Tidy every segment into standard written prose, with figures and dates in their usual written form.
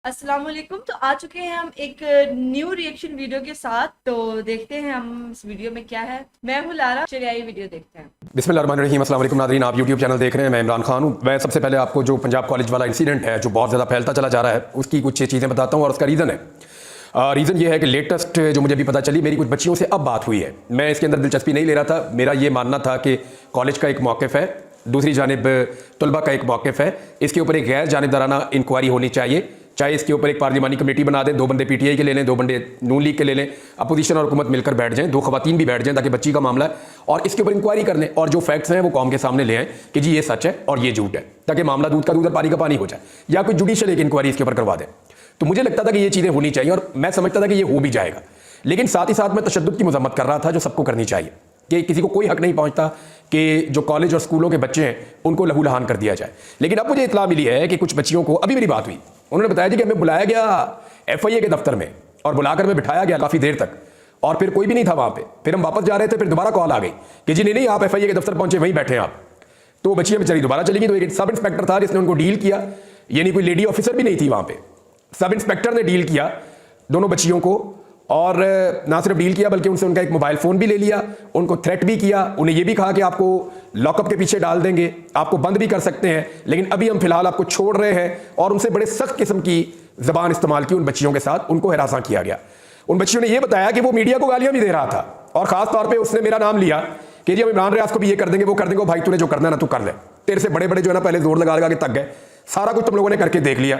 अस्सलाम वालेकुम। तो आ चुके हैं हम एक न्यू रिएक्शन वीडियो के साथ। तो देखते हैं हम इस वीडियो में क्या है। मैं हूँ लारा, चलिए आइए वीडियो देखते हैं। बिस्मिल्लाहिर्रहमानिर्रहीम। अस्सलाम वालेकुम नाज़रीन, आप यूट्यूब चैनल देख रहे हैं। मैं इमरान खान हूँ। मैं सबसे पहले आपको जो पंजाब कॉलेज वाला इंसिडेंट है जो बहुत ज़्यादा फैलता चला जा रहा है उसकी कुछ चीज़ें बताता हूँ और उसका रीज़न है। रीज़न ये है कि लेटेस्ट जो मुझे भी पता चली, मेरी कुछ बच्चियों से अब बात हुई है। मैं इसके अंदर दिलचस्पी नहीं ले रहा था। मेरा ये मानना था कि कॉलेज का एक मौक़िफ़ है, दूसरी जानिब तलबा का एक मौक़िफ़ है, इसके ऊपर एक गैर जानिबदाराना इंक्वायरी होनी चाहिए। चाहे इसके ऊपर एक पार्लिमानी कमेटी बना दें, 2 बंदे पीटीआई के ले लें, 2 बंदे नून लीग के ले लें, अपोजिशन और हुकूमत मिलकर बैठ जाएं, 2 खवातीन भी बैठ जाएं ताकि बच्ची का मामला है और इसके ऊपर इंक्वायरी कर लें और जो फैक्ट्स हैं वो कौम के सामने ले आएं कि जी ये सच है और ये झूठ है, ताकि मामला दूध का दूध और पानी का पानी हो जाए, या कोई जुडिशियल एक इंक्वायरी इसके ऊपर करवा दें। तो मुझे लगता था कि ये चीज़ें होनी चाहिए और मैं समझता था कि ये हो भी जाएगा। लेकिन साथ ही साथ मैं तशद्दुद की मजम्मत कर रहा था जो सबको करनी चाहिए, कि किसी को कोई हक नहीं पहुंचता कि जो कॉलेज और स्कूलों के बच्चे हैं उनको लहू लहान कर दिया जाए। लेकिन अब मुझे इत्तला मिली है कि कुछ बच्चियों को, अभी मेरी बात हुई, उन्होंने बताया जी कि हमें बुलाया गया एफआईए के दफ्तर में और बुलाकर में बिठाया गया काफ़ी देर तक और फिर कोई भी नहीं था वहाँ पे। फिर हम वापस जा रहे थे, फिर दोबारा कॉल आ गई कि जी नहीं आप एफआईए के दफ्तर पहुंचे, वहीं बैठे हैं आप। तो बच्चियाँ बेचारी दोबारा चली गई। तो एक सब इंस्पेक्टर था जिसने उनको डील किया, यानी कोई लेडी ऑफिसर भी नहीं थी वहाँ पे, सब इंस्पेक्टर ने डील किया दोनों बच्चियों को। और ना सिर्फ डील किया बल्कि उनसे उनका एक मोबाइल फ़ोन भी ले लिया, उनको थ्रेट भी किया, उन्हें यह भी कहा कि आपको लॉकअप के पीछे डाल देंगे, आपको बंद भी कर सकते हैं, लेकिन अभी हम फिलहाल आपको छोड़ रहे हैं। और उनसे बड़े सख्त किस्म की ज़बान इस्तेमाल की उन बच्चियों के साथ, उनको हिरासा किया गया। उन बच्चियों ने यह बताया कि वो मीडिया को गालियां भी दे रहा था और ख़ास तौर पर उसने मेरा नाम लिया कि जी हम इमरान रियाज को भी ये कर देंगे वो कर देंगे, भाई तूने जो करना है ना तू कर ले, तेरे से बड़े बड़े जो है ना पहले जोर लगा लगा के तक गए, सारा कुछ तुम लोगों ने करके देख लिया,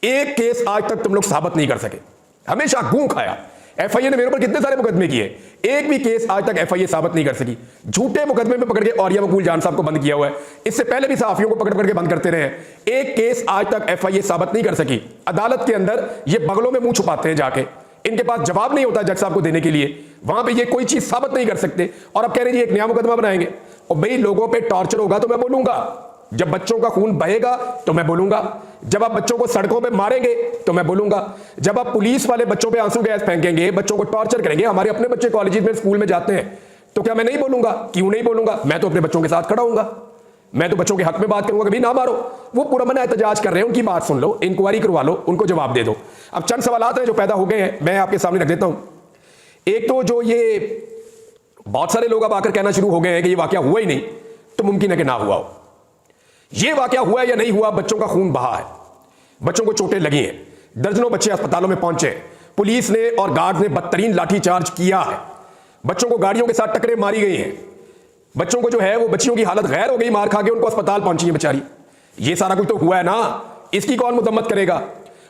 एक केस आज तक तुम लोग साबित नहीं कर सके, हमेशा गूं खाया। एफआईए ने मेरे ऊपर कितने सारे मुकदमे किए, एक भी केस आज तक एफआईए साबित नहीं कर सकी। झूठे मुकदमे में पकड़ के औरिया मकबूल जान साहब को बंद किया हुआ है, इससे पहले भी सहाफियों को पकड़ के बंद करते रहे, एक केस आज तक एफआईए साबित नहीं कर सकी। अदालत के अंदर ये बगलों में मुंह छुपाते हैं जाके, इनके पास जवाब नहीं होता जज साहब को देने के लिए, वहां पे ये कोई चीज साबित नहीं कर सकते और अब कह रहे हैं एक नया मुकदमा बनाएंगे। और भाई लोगों पे टॉर्चर होगा तो मैं बोलूंगा, जब बच्चों का खून बहेगा तो मैं बोलूंगा, जब आप बच्चों को सड़कों पे मारेंगे तो मैं बोलूंगा, जब आप पुलिस वाले बच्चों पे आंसू गैस फेंकेंगे, बच्चों को टॉर्चर करेंगे, हमारे अपने बच्चे कॉलेज में स्कूल में जाते हैं, तो क्या मैं नहीं बोलूंगा? क्यों नहीं बोलूंगा? मैं तो अपने बच्चों के साथ खड़ा हूंगा, मैं तो बच्चों के हक में बात करूंगा, कभी ना मारो। वो पूरा मना एहतजाज कर रहे हैं, उनकी बात सुन लो, इंक्वायरी करवा लो, उनको जवाब दे दो। अब चंद सवालात हैं जो पैदा हो गए हैं, मैं आपके सामने रख देता हूं। एक तो जो ये बहुत सारे लोग अब आकर कहना शुरू हो गए हैं कि ये वाकया हुआ ही नहीं, तो मुमकिन है कि ना हुआ हो। ये वाकया हुआ है या नहीं हुआ, बच्चों का खून बहा है, बच्चों को चोटें लगी हैं, दर्जनों बच्चे अस्पतालों में पहुंचे, पुलिस ने और गार्ड ने बदतरीन लाठीचार्ज किया है, बच्चों को गाड़ियों के साथ टक्करें मारी गई हैं, बच्चों को जो है वो बच्चियों की हालत गैर हो गई, मार खा के उनको अस्पताल पहुंची है बेचारी। ये सारा कुछ तो हुआ है ना, इसकी कौन मजम्मत करेगा?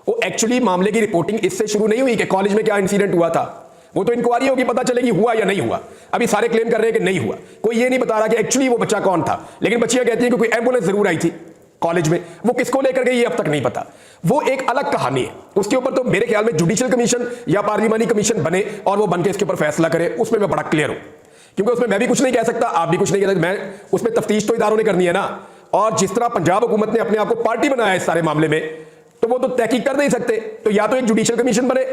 वो एक्चुअली मामले की रिपोर्टिंग इससे शुरू नहीं हुई कि कॉलेज में क्या इंसिडेंट हुआ था, वो तो इंक्वायरी होगी, पता चलेगी हुआ या नहीं हुआ। अभी सारे क्लेम कर रहे हैं कि नहीं हुआ, कोई ये नहीं बता रहा कि एक्चुअली वो बच्चा कौन था, लेकिन बच्चियां कहती हैं कि कोई एम्बुलेंस जरूर आई थी कॉलेज में, वो किसको लेकर गई ये अब तक नहीं पता, वो एक अलग कहानी है। उसके ऊपर तो मेरे ख्याल में जुडिशियल कमीशन या पार्लिमानी कमीशन बने और वो बनके इसके ऊपर फैसला करे, उसमें मैं बड़ा क्लियर हूं, क्योंकि उसमें मैं भी कुछ नहीं कह सकता, आप भी कुछ नहीं कह सकते, मैं उसमें तफ्तीश तो इदारों ने करनी है ना। और जिस तरह पंजाब हुकूमत ने अपने आप को पार्टी बनाया इस सारे मामले में, तो वो तो तहकीक कर नहीं सकते, तो या तो एक जुडिशियल कमीशन बने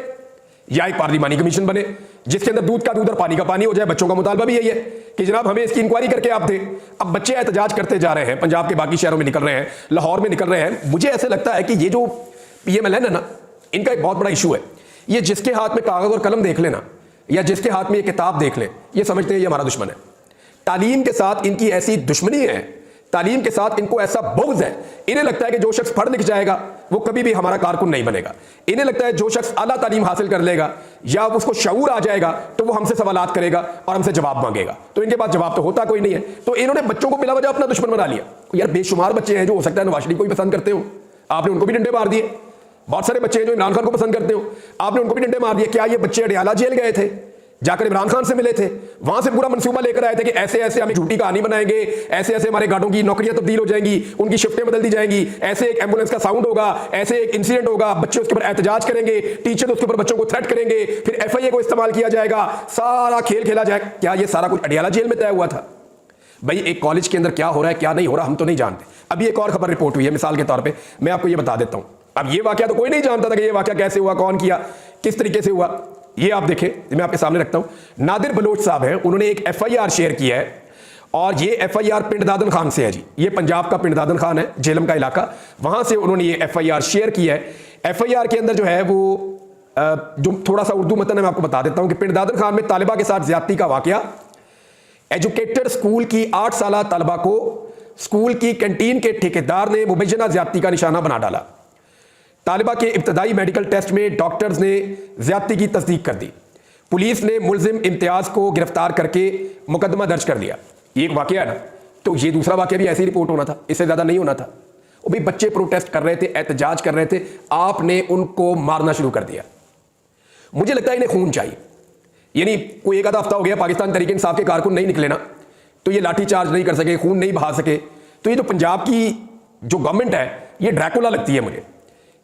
या एक पार्लिमानी कमीशन बने जिसके अंदर दूध का दूध और पानी का पानी हो जाए। बच्चों का मुतालबा भी यही है कि जनाब हमें इसकी इंक्वायरी करके आप दें। अब बच्चे एहतजाज करते जा रहे हैं, पंजाब के बाकी शहरों में निकल रहे हैं, लाहौर में निकल रहे हैं। मुझे ऐसे लगता है कि ये जो पीएमएल है ना, इनका एक बहुत बड़ा इशू है। ये जिसके हाथ में कागज और कलम देख लेना या जिसके हाथ में ये किताब देख ले, ये समझते हैं ये हमारा दुश्मन है। तालीम के साथ इनकी ऐसी दुश्मनी है, तालीम के साथ इनको ऐसा बुग़्ज़ है, इन्हें लगता है कि जो शख्स पढ़ लिख जाएगा वो कभी भी हमारा कारकुन नहीं बनेगा। इन्हें लगता है जो शख्स आला तालीम हासिल कर लेगा या उसको शऊर आ जाएगा तो वो हमसे सवालात करेगा और हमसे जवाब मांगेगा, तो इनके पास जवाब तो होता कोई नहीं है। तो इन्होंने बच्चों को बिला वजह अपना दुश्मन बना लिया। यार बेशुमार बच्चे हैं जो हो सकता है नवाज शरीफ को भी पसंद करते हो, आपने उनको भी डंडे मार दिए। बहुत सारे बच्चे हैं जो इमरान खान को पसंद करते हो, आपने उनको भी डंडे मार दिए। क्या ये बच्चे अडियाला जेल गए थे, जाकर इमरान खान से मिले थे, वहां से पूरा मंसूबा लेकर आए थे कि ऐसे ऐसे हम झूठी कहानी बनाएंगे, ऐसे ऐसे हमारे गार्डों की नौकरियां तब्दील हो जाएंगी, उनकी शिफ्टें बदल दी जाएंगी, ऐसे एक एम्बुलेंस का साउंड होगा, ऐसे एक इंसिडेंट होगा, बच्चे उसके ऊपर एहतजाज करेंगे, टीचर उसके ऊपर बच्चों को थ्रेट करेंगे, फिर एफआईए को इस्तेमाल किया जाएगा, सारा खेल खेला जाएगा। क्या ये सारा कुछ अडियाला जेल में तय हुआ था? भाई एक कॉलेज के अंदर क्या हो रहा है क्या नहीं हो रहा हम तो नहीं जानते। अभी एक और खबर रिपोर्ट हुई है, मिसाल के तौर पर मैं आपको ये बता देता हूं। अब ये वाकया तो कोई नहीं जानता था कि ये वाकया कैसे हुआ, कौन किया, किस तरीके से हुआ। ये आप देखें, मैं आपके सामने रखता हूं। नादिर बलोच साहब हैं, उन्होंने एक एफआईआर शेयर किया है और ये एफआईआर पिंड दादन खान से है जी। ये पंजाब का पिंड दादन खान है, झेलम का इलाका, वहां से उन्होंने ये एफआईआर शेयर किया है। FIR के अंदर जो है वो जो थोड़ा सा उर्दू मतन है मैं आपको बता देता हूं कि पिंडदादन खान में तालिबा के साथ ज्यादती का वाकया। एजुकेटेड स्कूल की 8 साल तालिबा को स्कूल की कैंटीन के ठेकेदार ने मुबैना ज्यादती का निशाना बना डाला। तालिबा के इब्तदाई मेडिकल टेस्ट में डॉक्टर्स ने ज्यादती की तस्दीक कर दी। पुलिस ने मुलजिम इम्तियाज को गिरफ्तार करके मुकदमा दर्ज कर दिया। ये एक वाकया है ना, तो ये दूसरा वाकया भी ऐसे ही रिपोर्ट होना था, इससे ज्यादा नहीं होना था। वो भी बच्चे प्रोटेस्ट कर रहे थे, एहतजाज कर रहे थे, आपने उनको मारना शुरू कर दिया। मुझे लगता है इन्हें खून चाहिए, यानी कोई एक आधा हफ्ता हो गया पाकिस्तान तहरीक इंसाफ के कारकुन नहीं निकले ना, तो ये लाठी चार्ज नहीं कर सके, खून नहीं बहा सके। तो ये जो पंजाब की जो गवर्नमेंट है ये ड्रैकुला लगती है मुझे।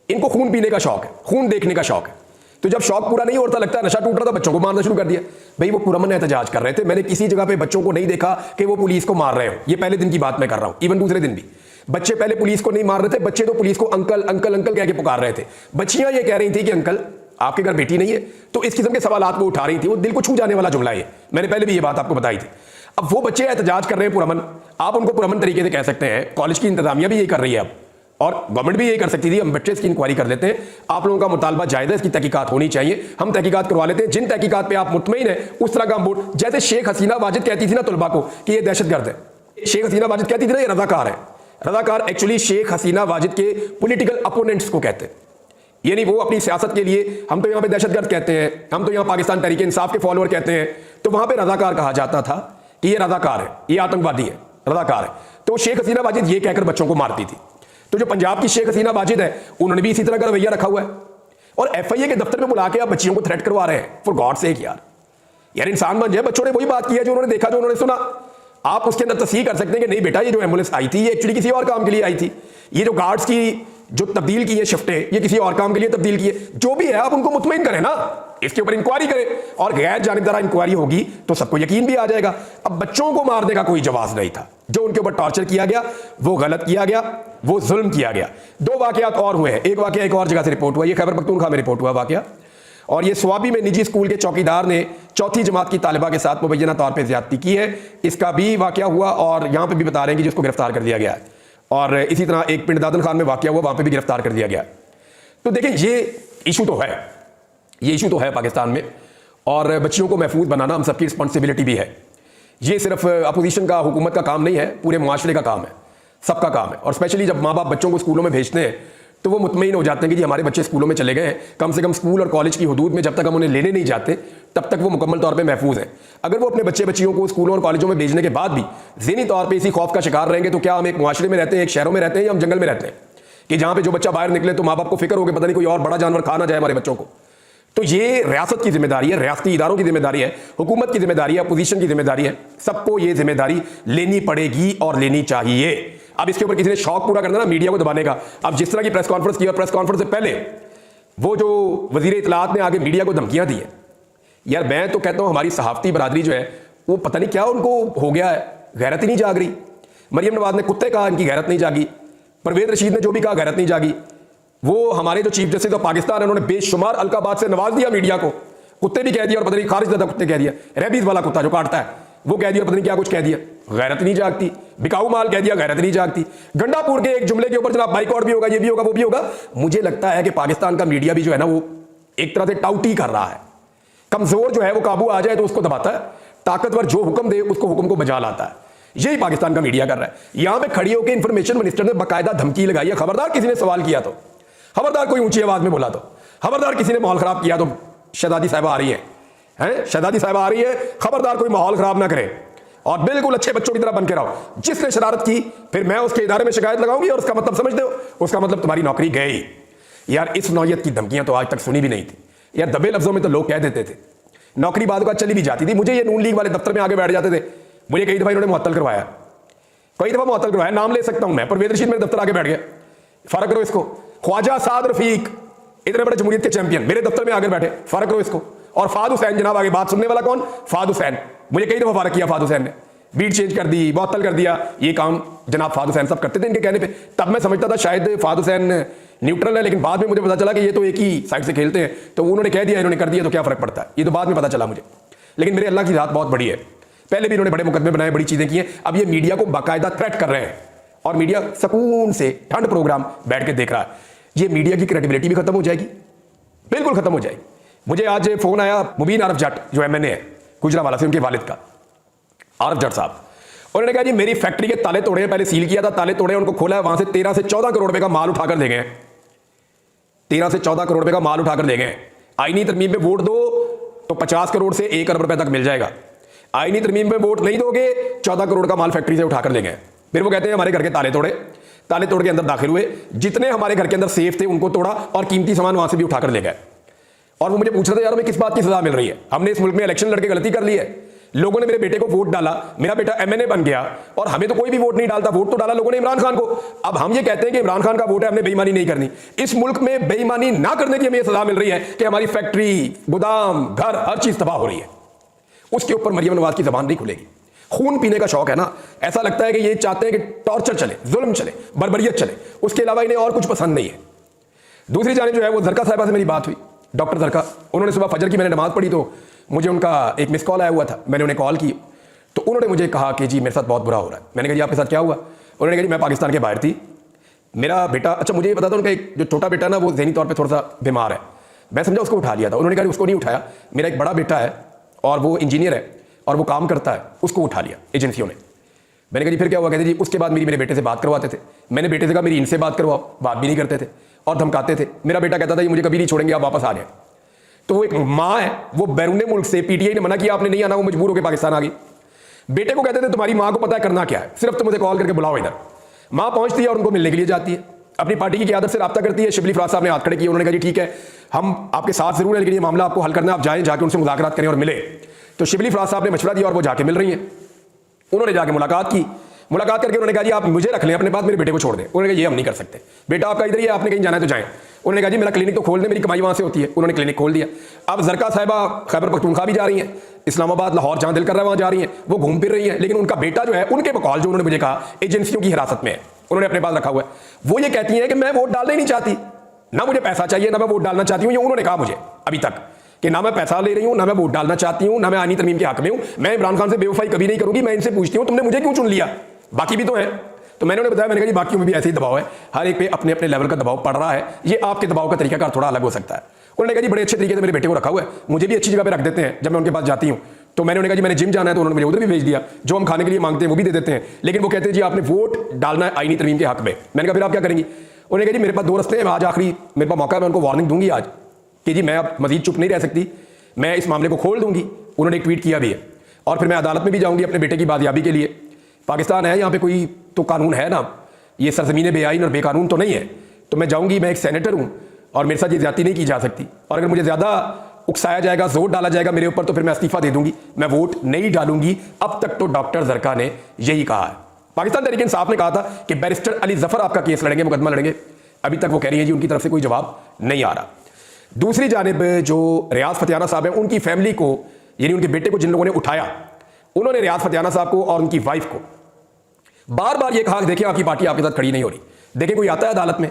इनको खून पीने का शौक है, खून देखने का शौक है। तो जब शौक पूरा नहीं होता, लगता है नशा टूट रहा था, बच्चों को मारना शुरू कर दिया। भाई वो पुरअमन एहतजाज कर रहे थे, मैंने किसी जगह पे बच्चों को नहीं देखा कि वो पुलिस को मार रहे हो। ये पहले दिन की बात मैं कर रहा हूं, इवन दूसरे दिन भी बच्चे पहले पुलिस को नहीं मार रहे थे, बच्चे तो पुलिस को अंकल अंकल अंकल कह के पुकार रहे थे। बच्चियां ये कह रही थी कि अंकल आपके घर बेटी नहीं है, तो इस किस्म के सवालात वो उठा रही थी। वो दिल को छू जाने वाला जुमला है, मैंने पहले भी ये बात आपको बताई थी। अब वो बच्चे एहतजाज कर रहे हैं पुरअमन, आप उनको पुरअमन तरीके से कह सकते हैं, कॉलेज की इंतजामिया भी यही कर रही है अब, और गवर्नमेंट भी यही कर सकती थी। हम बच्चे इसकी इंक्वायरी कर लेते हैं, आप लोगों का मुतालबा जायज़ है, इसकी तहकीकात होनी चाहिए, हम तहकीकात करवा लेते हैं। जिन तहकीकात पे आप मुतमईन है उस तरह का हम वोट, जैसे शेख हसीना वाजिद कहती थी ना तलबा को कि ये दहशतगर्द है, शेख हसीना वाजिद कहती थी ना ये रजाकार है। रजाकार एक्चुअली शेख हसीना वाजिद के पॉलिटिकल अपोनेंट्स को कहते हैं, यानी वो अपनी सियासत के लिए, हम तो यहाँ पे दहशतगर्द कहते हैं, हम तो यहाँ पाकिस्तान तहरीक इंसाफ के फॉलोअर कहते हैं, तो वहां पे रजाकार कहा जाता था कि ये रजाकार है, ये आतंकवादी है, रजाकार है। तो शेख हसीना वाजिद ये कहकर बच्चों को मारती थी। तो जो पंजाब की शेख हसीना वाजिद है उन्होंने भी इसी तरह का रवैया रखा हुआ है, और FIA के दफ्तर में बुला के आप बच्चियों को थ्रेट करवा रहे हैं। फॉर गॉड सेक यार इंसान बन जाए। बच्चों ने वही बात की है जो उन्होंने देखा, जो उन्होंने सुना। आप उसके अंदर तस्दीक कर सकते हैं कि नहीं बेटा, ये जो एम्बुलेंस आई थी ये एक्चुअली किसी और काम के लिए आई थी, ये जो गार्ड्स की जो तब्दील की है शिफ्टें, ये किसी और काम के लिए तब्दील की है। जो भी है आप उनको मुतमईन करें ना, इसके ऊपर इंक्वायरी करें, और गैर जानिबदारा इंक्वायरी होगी तो सबको यकीन भी आ जाएगा। अब बच्चों को मारने का कोई जवाब नहीं था, जो उनके ऊपर टॉर्चर किया गया, वो गलत किया गया, वो जुल्म किया गया। 2 वाकयात और हुए हैं, एक वाकया एक और जगह से रिपोर्ट हुआ, ये खैबर पख्तूनख्वा में रिपोर्ट हुआ वाकया, और ये स्वाबी में निजी स्कूल के चौकीदार ने 4वीं जमात की तालिबा के साथ मुबैना तौर पर ज्यादती की है, इसका भी वाकया हुआ, और यहां पर भी बता रहे हैं कि जिसको गिरफ्तार कर दिया गया है। और इसी तरह एक पिंडदादन खान में वाकया हुआ, वहां पे भी गिरफ्तार कर दिया गया। तो देखिए ये इशू तो है, ये इशू तो है पाकिस्तान में, और बच्चियों को महफूज बनाना हम सबकी रिस्पॉन्सिबिलिटी भी है। ये सिर्फ अपोजिशन का, हुकूमत का काम नहीं है, पूरे मुआशरे का काम है, सबका काम है। और स्पेशली जब माँ बाप बच्चों को स्कूलों में भेजते हैं तो वो मुतमईन हो जाते हैं कि जी हमारे बच्चे स्कूलों में चले गए हैं, कम से कम स्कूल और कॉलेज की हदूद में जब तक हम उन्हें लेने नहीं जाते तब तक वो मुकम्मल तौर पे महफूज हैं। अगर वो अपने बच्चे बच्चियों को स्कूलों और कॉलेजों में भेजने के बाद भी ज़हनी तौर पे इसी खौफ का शिकार रहेंगे, तो क्या हम एक मुआशरे में रहते हैं, एक शहरों में रहते हैं, या हम जंगल में रहते हैं कि जहाँ पे जो बच्चा बाहर निकले तो माँ बाप को फिक्र हो कि पता नहीं कोई और बड़ा जानवर खा ना जाए हमारे बच्चों को। तो ये रियासत की जिम्मेदारी है, रियासती इदारों की जिम्मेदारी है, हुकूमत की जिम्मेदारी है, अपोजिशन की जिम्मेदारी है, सबको ये जिम्मेदारी लेनी पड़ेगी और लेनी चाहिए। अब इसके ऊपर किसी ने शौक पूरा करना ना मीडिया को दबाने का। अब जिस तरह की प्रेस कॉन्फ्रेंस की, प्रेस कॉन्फ्रेंस से पहले वो जो वजीर इत्तलात ने आगे मीडिया को धमकियां दी है, यार मैं तो कहता हूं हमारी सहाफती बरादरी जो है वो पता नहीं क्या उनको हो गया है, गैरत ही नहीं जाग रही। मरियम नवाज ने कुत्ते कहा, इनकी गैरत नहीं जागी। परवेज रशीद ने जो भी कहा, गैरत नहीं जागी। वो हमारे जो चीफ जस्टिस ऑफ पाकिस्तान है उन्होंने बेशुमार अलकाबात से नवाज दिया मीडिया को, कुत्ते भी कह दिया, और पता नहीं खारिज ज़्यादा कुत्ते कह दिया, रेबीज वाला कुत्ता जो काटता है वो कह दिया, पता नहीं क्या कुछ कह दिया, गैरत नहीं जागती। बिकाऊ माल कह दिया, गैरत नहीं जागती। गंडापुर के एक जुमले के ऊपर जनाब बाइकआउट भी होगा, ये भी होगा, वो भी होगा। मुझे लगता है कि पाकिस्तान का मीडिया भी जो है ना वो एक तरह से टाउटी कर रहा है। कमजोर जो है वो काबू आ जाए तो उसको दबाता है, ताकतवर जो हुक्म दे उसको हुक्म को बजा लाता है। यही पाकिस्तान का मीडिया कर रहा है। यहां पे खड़ी होकर इंफॉर्मेशन मिनिस्टर ने बाकायदा धमकी लगाई है, खबरदार किसी ने सवाल किया तो, खबरदार कोई ऊंची आवाज में बोला तो, खबरदार किसी ने माहौल खराब किया तो शहजादी साहिबा आ रही है, शहजादी साहिबा आ रही है, खबरदार कोई माहौल खराब ना करे और बिल्कुल अच्छे बच्चों की तरह बन के रहो। जिसने शरारत की फिर मैं उसके इदारे में शिकायत लगाऊंगी, और उसका मतलब समझते हो, उसका मतलब तुम्हारी नौकरी गई। यार इस नौयत की धमकियां तो आज तक सुनी भी नहीं थी। यार दबे लफ्जों में तो लोग कह देते थे, नौकरी बाद का चली भी जाती थी। मुझे ये नून लीग वाले दफ्तर में आगे बैठ जाते थे, मुझे कई दफा इन्होंने मुअत्तल करवाया, कई दफा मुअत्तल करवाया, नाम ले सकता हूं मैं। परवेज रशीद मेरे दफ्तर आगे बैठ गया, फर्क करो इसको। ख्वाजा साद रफीक इतने बड़े जमहूरियत के चैंपियन मेरे दफ्तर में आगे बैठे, फर्क करो इसको। और फाद हुसैन जनाब आगे बात सुनने वाला कौन, फाद हुसैन, मुझे कई दफा फारक किया फाद हुसैन ने, बीट चेंज कर दी, मुअत्तल कर दिया। ये काम जनाब फाद हुसैन सब करते थे इनके कहने पे। तब मैं समझता था शायद फाद हुसैन न्यूट्रल है, लेकिन बाद में मुझे पता चला कि ये तो एक ही साइड से खेलते हैं, तो उन्होंने कह दिया इन्होंने कर दिया तो क्या फर्क पड़ता है, ये तो बाद में पता चला मुझे। लेकिन मेरे अल्लाह की जात बहुत बड़ी है, पहले भी इन्होंने बड़े मुकदमे बनाए, बड़ी चीजें की हैं। अब ये मीडिया को बाकायदा थ्रेट कर रहे हैं और मीडिया सुकून से ठंड प्रोग्राम बैठ के देख रहा है। ये मीडिया की क्रेडिबिलिटी भी खत्म हो जाएगी, बिल्कुल खत्म हो जाएगी। मुझे आज फोन आया मुबीन आरफ जट जो एमएनए है गुजरावाला से, उनके वालिद का, आरफ जट साहब। उन्होंने कहा जी मेरी फैक्ट्री के ताले तोड़े, पहले सील किया था, ताले तोड़े, उनको खोला है, वहां से 13 से 14 करोड़ रुपए का माल उठाकर ले गए। 13 से 14 करोड़ रुपए का माल उठाकर ले गए। आईनी तरमीम में वोट दो तो 50 करोड़ से 1 अरब रुपए तक मिल जाएगा। आईनी तरमीम में वोट नहीं दोगे 14 करोड़ का माल फैक्ट्री से उठाकर ले गए। फिर वो कहते हैं हमारे घर के ताले तोड़े, ताले तोड़ के अंदर दाखिल हुए, जितने हमारे घर के अंदर सेफ थे उनको तोड़ा और कीमती सामान वहां से भी उठाकर ले गए। और वो मुझे पूछ रहे थे यार हमें किस बात की सजा मिल रही है, हमने इस मुल्क में इलेक्शन लड़के गलती कर ली है, लोगों ने मेरे बेटे को वोट डाला, मेरा बेटा एमएनए बन गया, और हमें तो कोई भी वोट नहीं डालता, वोट तो डाला लोगों ने इमरान खान को। अब हम ये कहते हैं कि इमरान खान का वोट है, हमने बेईमानी नहीं करनी। इस मुल्क में बेईमानी ना करने की हमें यह सजा मिल रही है कि हमारी फैक्ट्री, गोदाम, घर, हर चीज तबाह हो रही है। उसके ऊपर मरियम नवाज की जबान नहीं खुलेगी। खून पीने का शौक है ना, ऐसा लगता है कि ये चाहते हैं कि टॉर्चर चले, जुल्म चले, बर्बरियत चले, उसके अलावा इन्हें और कुछ पसंद नहीं है। दूसरी जानिब जो है वो जरका साहिबा से मेरी बात हुई, डॉक्टर जरका। उन्होंने सुबह फजर की मैंने नमाज पढ़ी तो मुझे उनका एक मिस कॉल आया हुआ था, मैंने उन्हें कॉल की तो उन्होंने मुझे कहा कि जी मेरे साथ बहुत बुरा हो रहा है। मैंने कहा जी आपके साथ क्या हुआ? उन्होंने कहा जी मैं पाकिस्तान के बाहर थी, मेरा बेटा, अच्छा मुझे ये पता था उनका एक जो छोटा बेटा ना वो ज़हनी तौर पे थोड़ा सा बीमार है, मैं समझा उसको उठा लिया था। उन्होंने कहा उसको नहीं उठाया, मेरा एक बड़ा बेटा है और वो इंजीनियर है और वो काम करता है, उसको उठा लिया एजेंसियों ने। मैंने कहा जी फिर क्या हुआ? कहते जी उसके बाद मेरे बेटे से बात करवाते थे। मैंने बेटे से कहा मेरी इनसे बात करवाओ, बात भी नहीं करते थे और धमकाते थे। मेरा बेटा कहता था ये मुझे कभी नहीं छोड़ेंगे, आप वापस आ जाए। तो वो एक माँ है, वो बैरून मुल्क से, पीटीआई ने मना किया आपने नहीं आना, वो मजबूर होकर पाकिस्तान आ गई। बेटे को कहते थे तुम्हारी माँ को पता है करना क्या है, सिर्फ तुम मुझे कॉल करके बुलाओ इधर। माँ पहुंचती है और उनको मिलने के लिए जाती है, अपनी पार्टी की क़यादत से रब्ता करती है। शिबली फराज साहब ने हाथ खड़े किए, उन्होंने कहा जी ठीक है हम आपके साथ जरूर है, लेकिन ये मामला आपको हल करना है, आप जाएं, जाके उनसे मुज़ाकरात करें और मिले। तो शिबली फराज साहब ने मशवरा दिया और वो जाके मिल रही हैं। उन्होंने जाके मुलाकात की, मुलाकात करके उन्होंने कहा जी आप मुझे रख लें अपने पास, मेरे बेटे को छोड़ दें। उन्होंने कहा ये हम नहीं कर सकते, बेटा आपका इधर ही है, आपने कहीं जाना है तो जाएं। उन्होंने कहा जी मेरा क्लिनिक तो खोल दें, मेरी कमाई वहां से होती है। उन्होंने क्लिनिक खोल दिया। अब जरका साहिबा खैबर पख्तूनख्वा भी जा रही हैं, इस्लामाबाद, लाहौर, जहां दिल कर रहा है वहां जा रही हैं, वो घूम फिर रही है। लेकिन उनका बेटा जो है, उनके बकौल जो उन्होंने मुझे कहा, एजेंसियों की हिरासत में है, उन्होंने अपने पास रखा हुआ है। वो ये कहती हैं कि मैं वोट डालना ही नहीं चाहती, ना मुझे पैसा चाहिए, ना मैं वोट डालना चाहती हूँ। ये उन्होंने कहा मुझे अभी तक कि ना मैं पैसा ले रही हूँ, ना मैं वोट डालना चाहती हूँ, ना मैं आईनी तरमीम के हक में हूँ, मैं इमरान खान से बेवफाई कभी नहीं करूंगी। मैं इनसे पूछती हूँ तुमने मुझे क्यों चुन लिया, बाकी भी तो है। तो मैंने उन्हें बताया, मैंने कहा जी बाकियों में भी ऐसे ही दबाव है, हर एक पे अपने अपने लेवल का दबाव पड़ रहा है, ये आपके दबाव का तरीका थोड़ा अलग हो सकता है। उन्होंने कहा जी बड़े अच्छे तरीके से मेरे बेटे को रखा हुआ है, मुझे भी अच्छी जगह पे रख देते हैं जब मैं उनके पास जाती हूँ। तो मैंने उन्हें कहा जी मैंने जिम जाना है, तो उन्होंने मुझे उधर भी भेज दिया, जो हम खाने के लिए मांगते हैं वो भी दे देते हैं। लेकिन वो कहते हैं जी आपने वोट डालना है आईनी तरमीम के हक में। मैंने कहा फिर आप क्या करेंगी? उन्होंने कहा जी मेरे पास दो रस्ते हैं, आज आखिरी मेरे पास मौका है, मैं उनको वार्निंग दूंगी आज कि जी मैं अब मजीद चुप नहीं रह सकती, मैं इस मामले को खोल दूंगी। उन्होंने एक ट्वीट किया भी है, और फिर मैं अदालत में भी जाऊंगी अपने बेटे की बादयाबी के लिए। पाकिस्तान है, यहाँ पे कोई तो कानून है ना, ये सरजमीन बेआईन और बेकानून तो नहीं है। तो मैं जाऊंगी, मैं एक सेनेटर हूँ और मेरे साथ ये ज्यादती नहीं की जा सकती, और अगर मुझे ज्यादा उकसाया जाएगा, जोर डाला जाएगा मेरे ऊपर, तो फिर मैं इस्तीफा दे दूंगी, मैं वोट नहीं डालूंगी। अब तक तो डॉक्टर जरका ने यही कहा है। पाकिस्तान तहरीक इंसाफ ने कहा था कि बैरिस्टर अली जफर आपका केस लड़ेंगे, मुकदमा लड़ेंगे, अभी तक वो कह रही है जी उनकी तरफ से कोई जवाब नहीं आ रहा। दूसरी जानिब जो रियाज फतियाना साहब है, उनकी फैमिली को, यानी उनके बेटे को जिन लोगों ने उठाया, उन्होंने रियाज फतियाना साहब को और उनकी वाइफ को बार बार ये कहा देखिए आपकी पार्टी आपके साथ खड़ी नहीं हो रही। देखिए कोई आता है अदालत में,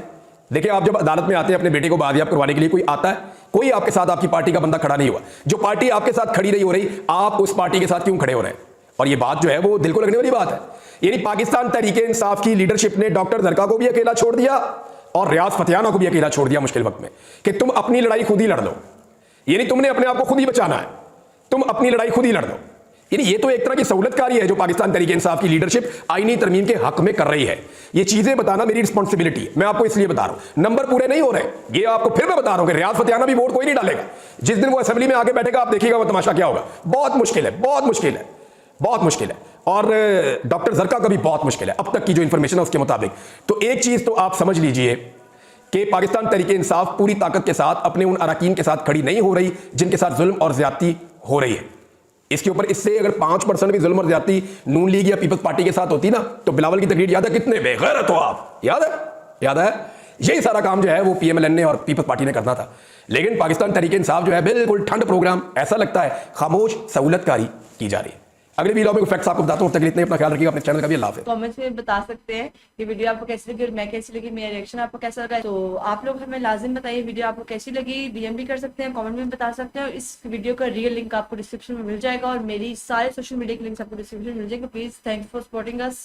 देखिए आप जब अदालत में आते हैं अपने बेटे को बाजियाब करवाने के लिए, कोई आता है, कोई आपके साथ आपकी पार्टी का बंदा खड़ा नहीं हुआ। जो पार्टी आपके साथ खड़ी नहीं हो रही, आप उस पार्टी के साथ क्यों खड़े हो रहे हैं? और ये बात जो है वो दिल को लगने वाली बात है। यानी पाकिस्तान तहरीक इंसाफ की लीडरशिप ने डॉक्टर जरका को भी अकेला छोड़ दिया और रियाज फतियाना को भी अकेला छोड़ दिया मुश्किल वक्त में, कि तुम अपनी लड़ाई खुद ही लड़ लो, यानी तुमने अपने आप को खुद ही बचाना है, तुम अपनी लड़ाई खुद ही लड़ लो। यानी ये तो एक तरह की सहूलतकारी है जो पाकिस्तान तहरीक इंसाफ की लीडरशिप आईनी तरमीम के हक में कर रही है। ये चीजें बताना मेरी रिस्पॉन्सिबिलिटी है, मैं आपको इसलिए बता रहा हूं। नंबर पूरे नहीं हो रहे, ये आपको फिर मैं बता रहा हूं कि रियाज फतियाना भी वोट कोई नहीं डालेगा। जिस दिन वो असेंबली में आके बैठेगा, आप देखिएगा वो तमाशा क्या होगा। बहुत मुश्किल है, बहुत मुश्किल है, बहुत मुश्किल है। और डॉक्टर जरका का भी बहुत मुश्किल है अब तक की जो इंफॉर्मेशन है उसके मुताबिक। तो एक चीज तो आप समझ लीजिए कि पाकिस्तान तहरीक इंसाफ पूरी ताकत के साथ अपने उन अरकान के साथ खड़ी नहीं हो रही जिनके साथ जुल्म और ज्यादती हो रही है। इसके ऊपर इससे अगर 5% भी जुल्म और ज्यादती नून लीग या पीपल्स पार्टी के साथ होती ना, तो बिलावल की तकरीर याद है, कितने बेगैरत हो आप, याद है, याद है। यही सारा काम जो है वो पीएमएलएन ने और पीपल्स पार्टी ने करना था। लेकिन पाकिस्तान तहरीक इंसाफ जो है बिल्कुल ठंड प्रोग्राम, ऐसा लगता है खामोश सहूलतकारी की जा रही है। अगले वीडियो में फैक्ट्स आपको बताता हूं, तक के लिए इतने अपना ख्याल रखिएगा, अपने चैनल का भी अल्लाह हाफ़िज़। कमेंट्स में बता सकते हैं कि वीडियो आपको कैसी लगी और मैं कैसी लगी, मेरा रिएक्शन आपको कैसा लगा। तो आप लोग हमें लाजिम बताइए वीडियो आपको कैसी लगी, डीएम भी कर सकते हैं, कमेंट में बता सकते हैं। और इस वीडियो का रियल लिंक आपको डिस्क्रिप्शन में मिल जाएगा और मेरी सारे सोशल मीडिया के लिंक्स आपको डिस्क्रिप्शन में मिल जाएंगे। Please thanks for supporting us.